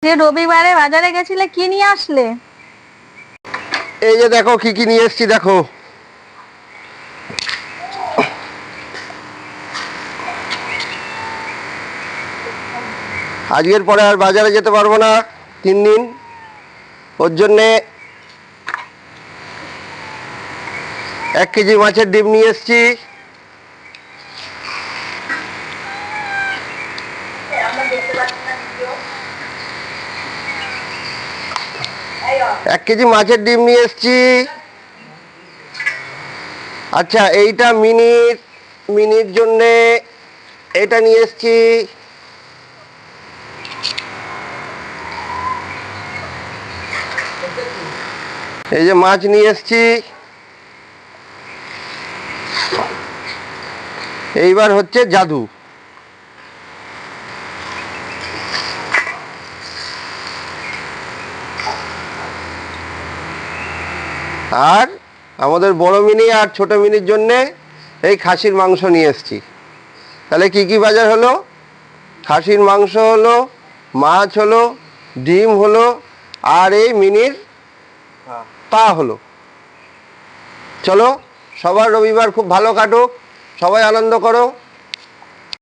যে রবিবারে বাজারে গেছিলে কি নিয়ে আসলে? এই যে দেখো কি কি নিয়ে এসেছি দেখো। আজকের পরে আর বাজারে যেতে পারবো না 3 দিন, ওর জন্যে 1 কেজি মাছের ডিম নিয়ে এসেছি। এক কেজি মাছের ডিম নিয়ে এসেছি। আচ্ছা, এইটা মিনির জন্যে এটা নিয়ে এসেছি। এই যে মাছ নিয়ে এসেছি। এইবার হচ্ছে জাদু। আর আমাদের বড় মিনি আর ছোট মিনির জন্যে এই খাসির মাংস নিয়ে এসেছি। তাহলে কি কি বাজার হলো? খাসির মাংস হলো, মাছ হলো, ডিম হলো, আর এই মিনির পা হলো। চলো, সবার রবিবার খুব ভালো কাটুক, সবাই আনন্দ করো।